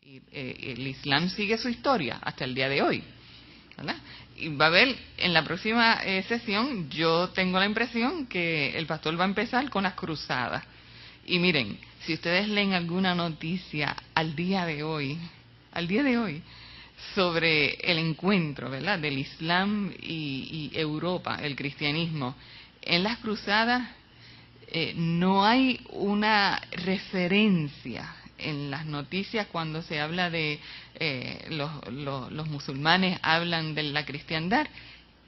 Y, el Islam sigue su historia hasta el día de hoy, ¿verdad? Y va a haber, en la próxima sesión, yo tengo la impresión que el pastor va a empezar con las cruzadas. Y miren, si ustedes leen alguna noticia al día de hoy, sobre el encuentro, ¿verdad?, del Islam y Europa, el cristianismo, en las cruzadas no hay una referencia en las noticias cuando se habla de los musulmanes hablan de la cristiandad,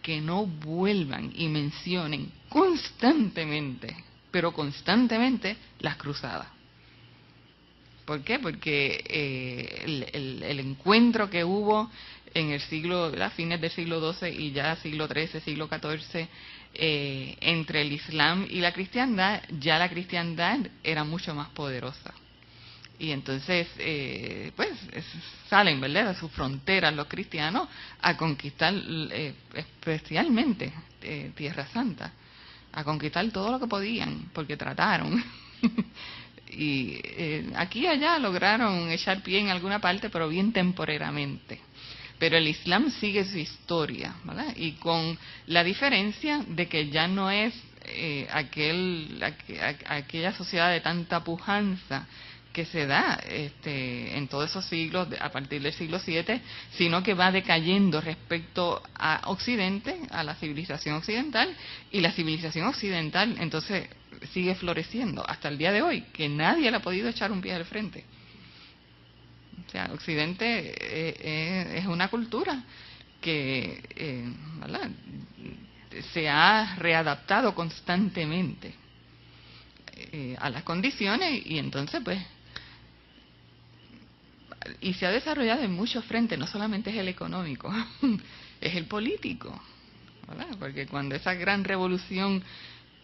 que no vuelvan y mencionen constantemente, pero constantemente, las cruzadas. ¿Por qué? Porque el encuentro que hubo en el siglo, a fines del siglo XII y ya siglo XIII, siglo XIV, entre el Islam y la cristiandad, ya la cristiandad era mucho más poderosa. Y entonces, pues, salen, ¿verdad?, de sus fronteras los cristianos a conquistar, especialmente Tierra Santa, a conquistar todo lo que podían, porque trataron. Y aquí y allá lograron echar pie en alguna parte, pero bien temporeramente. Pero el Islam sigue su historia, ¿verdad? Y con la diferencia de que ya no es aquella sociedad de tanta pujanza que se da en todos esos siglos, a partir del siglo VII, sino que va decayendo respecto a Occidente, a la civilización occidental, y la civilización occidental entonces sigue floreciendo hasta el día de hoy, que nadie le ha podido echar un pie al frente. O sea, Occidente es una cultura que ¿verdad?, se ha readaptado constantemente a las condiciones, y entonces pues y se ha desarrollado en muchos frentes. No solamente es el económico, es el político, ¿verdad? Porque cuando esa gran revolución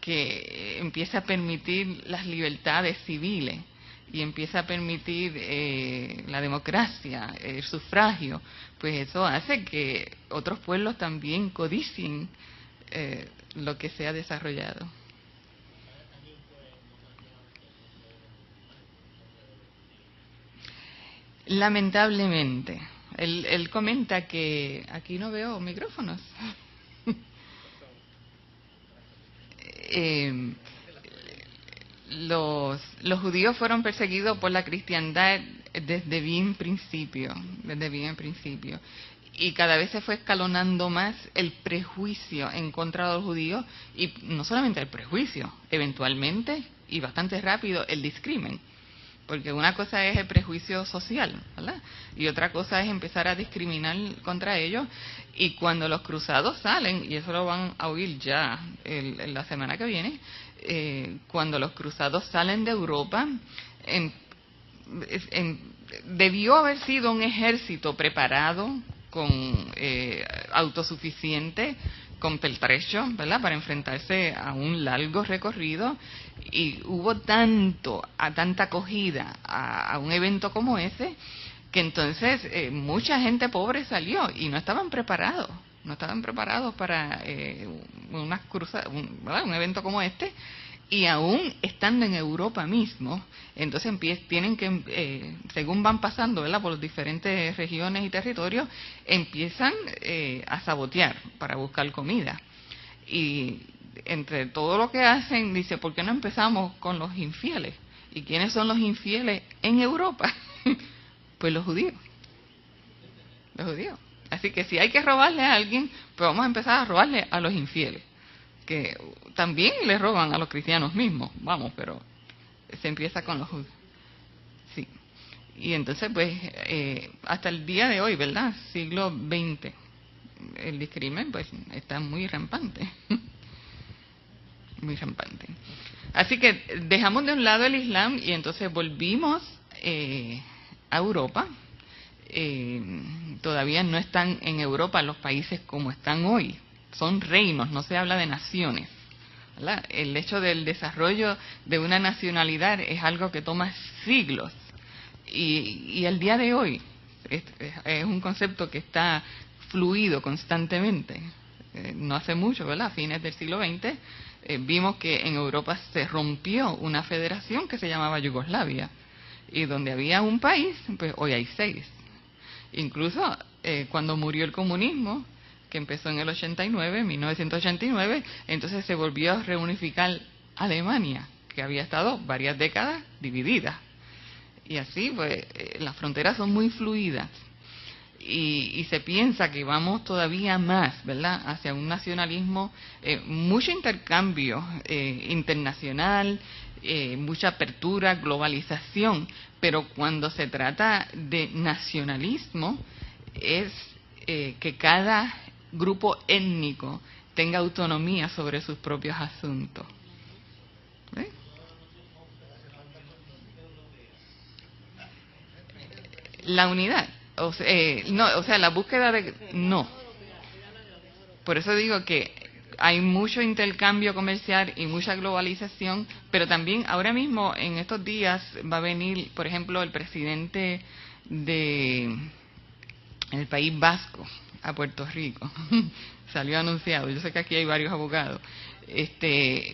que empieza a permitir las libertades civiles y empieza a permitir la democracia, el sufragio, pues eso hace que otros pueblos también codicien lo que se ha desarrollado. Lamentablemente, él comenta que aquí no veo micrófonos. Los judíos fueron perseguidos por la cristiandad desde bien principio, y cada vez se fue escalonando más el prejuicio en contra de los judíos, y no solamente el prejuicio, eventualmente y bastante rápido el discrimen. Porque una cosa es el prejuicio social, ¿verdad?, y otra cosa es empezar a discriminar contra ellos. Y cuando los cruzados salen, y eso lo van a oír ya la semana que viene, cuando los cruzados salen de Europa, debió haber sido un ejército preparado, autosuficiente, con pertrecho, ¿verdad?, para enfrentarse a un largo recorrido, y hubo tanta acogida a un evento como ese, que entonces mucha gente pobre salió y no estaban preparados para un evento como este. Y aún estando en Europa mismo, entonces tienen que, según van pasando, ¿verdad?, por las diferentes regiones y territorios, empiezan a sabotear para buscar comida. Y entre todo lo que hacen, dice, ¿por qué no empezamos con los infieles? ¿Y quiénes son los infieles en Europa? Pues los judíos. Así que si hay que robarle a alguien, pues vamos a empezar a robarle a los infieles, que también le roban a los cristianos mismos, pero se empieza con los judíos. Sí. Y entonces, pues, hasta el día de hoy, ¿verdad?, siglo XX, el discrimen, pues, está muy rampante. Muy rampante. Así que dejamos de un lado el Islam y entonces volvimos a Europa. Todavía no están en Europa los países como están hoy. Son reinos, no se habla de naciones, ¿verdad? El hecho del desarrollo de una nacionalidad es algo que toma siglos, y al día de hoy es un concepto que está fluido constantemente. No hace mucho, ¿verdad?, a fines del siglo XX, vimos que en Europa se rompió una federación que se llamaba Yugoslavia, Y donde había un país, pues hoy hay 6. Incluso cuando murió el comunismo, que empezó en el 89, 1989, entonces se volvió a reunificar Alemania, que había estado varias décadas dividida. Y así, pues, las fronteras son muy fluidas. Y se piensa que vamos todavía más, ¿verdad?, hacia un nacionalismo, mucho intercambio internacional, mucha apertura, globalización, pero cuando se trata de nacionalismo es que cada grupo étnico tenga autonomía sobre sus propios asuntos. ¿Ves? La unidad, la búsqueda de... No. Por eso digo que hay mucho intercambio comercial y mucha globalización, pero también ahora mismo, en estos días, va a venir, por ejemplo, el presidente de el País Vasco a Puerto Rico. Salió anunciado. Yo sé que aquí hay varios abogados.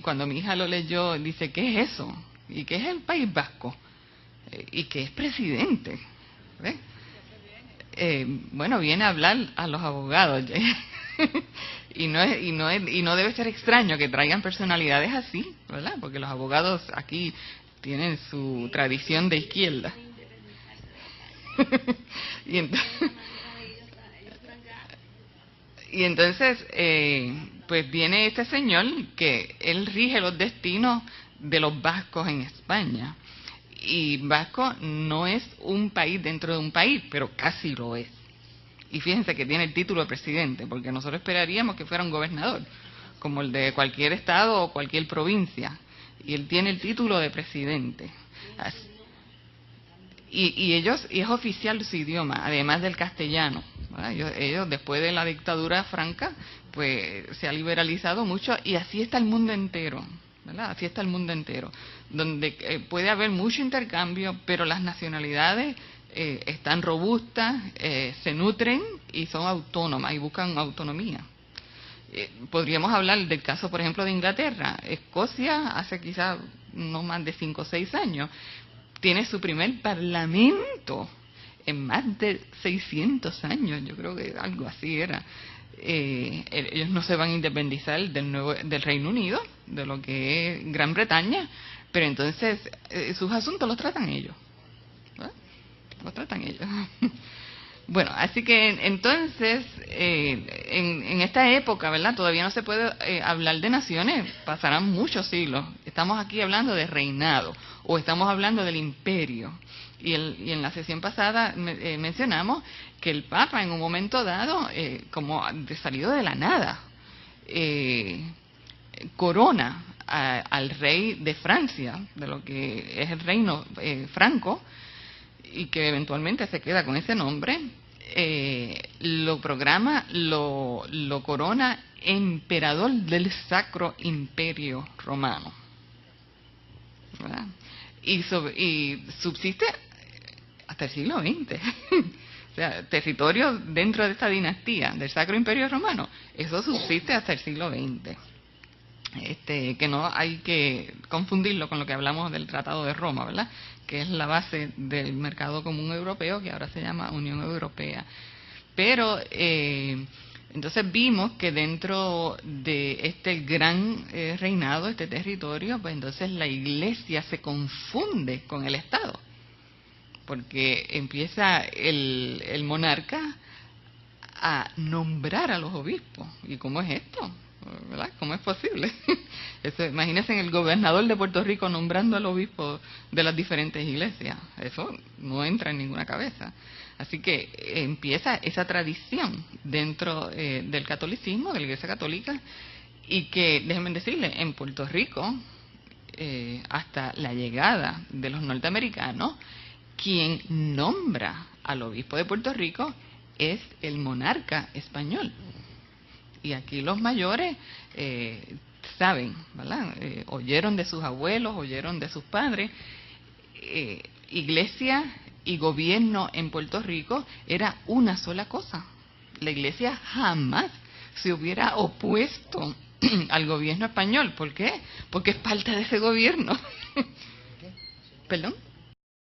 Cuando mi hija lo leyó, dice, ¿qué es eso? ¿Y qué es el País Vasco? ¿Y qué es presidente? ¿Ves? Bueno, viene a hablar a los abogados. y no debe ser extraño que traigan personalidades así, ¿verdad? Porque los abogados aquí tienen su tradición de izquierda. y entonces pues viene este señor que él rige los destinos de los vascos en España. Y Vasco no es un país dentro de un país, pero casi lo es. Y fíjense que tiene el título de presidente, porque nosotros esperaríamos que fuera un gobernador, como el de cualquier estado o cualquier provincia. Y él tiene el título de presidente. Y es oficial su idioma, además del castellano, ¿verdad? Ellos, después de la dictadura franca, pues se ha liberalizado mucho, y así está el mundo entero, ¿verdad? Así está el mundo entero, donde puede haber mucho intercambio, pero las nacionalidades están robustas, se nutren y son autónomas y buscan autonomía. Podríamos hablar del caso, por ejemplo, de Inglaterra. Escocia, hace quizás no más de 5 o 6 años, tiene su primer parlamento en más de 600 años, yo creo que algo así era. Ellos no se van a independizar del Reino Unido, de lo que es Gran Bretaña, pero entonces sus asuntos los tratan ellos, ¿verdad? Los tratan ellos. Bueno, así que entonces, en esta época, ¿verdad?, todavía no se puede hablar de naciones, pasarán muchos siglos. Estamos aquí hablando de reinado, o estamos hablando del imperio. Y en la sesión pasada mencionamos que el Papa, en un momento dado, como salido de la nada, corona al rey de Francia, de lo que es el reino franco, y que eventualmente se queda con ese nombre, lo programa, lo corona emperador del Sacro Imperio Romano, ¿verdad? Y subsiste hasta el siglo XX. O sea, territorio dentro de esta dinastía del Sacro Imperio Romano, eso subsiste hasta el siglo XX. Que no hay que confundirlo con lo que hablamos del Tratado de Roma, ¿verdad?, que es la base del mercado común europeo, que ahora se llama Unión Europea. Pero entonces vimos que dentro de este gran reinado, este territorio, pues entonces la Iglesia se confunde con el Estado, porque empieza el monarca a nombrar a los obispos. ¿Y cómo es esto? ¿Verdad? ¿Cómo es posible? Imagínense en el gobernador de Puerto Rico nombrando al obispo de las diferentes iglesias. Eso no entra en ninguna cabeza. Así que empieza esa tradición dentro del catolicismo, de la Iglesia Católica, y que, déjenme decirles, en Puerto Rico, hasta la llegada de los norteamericanos, quien nombra al obispo de Puerto Rico es el monarca español. Y aquí los mayores saben, ¿verdad? Oyeron de sus abuelos, oyeron de sus padres. Iglesia y gobierno en Puerto Rico era una sola cosa. La Iglesia jamás se hubiera opuesto al gobierno español. ¿Por qué? Porque es parte de ese gobierno. ¿Perdón?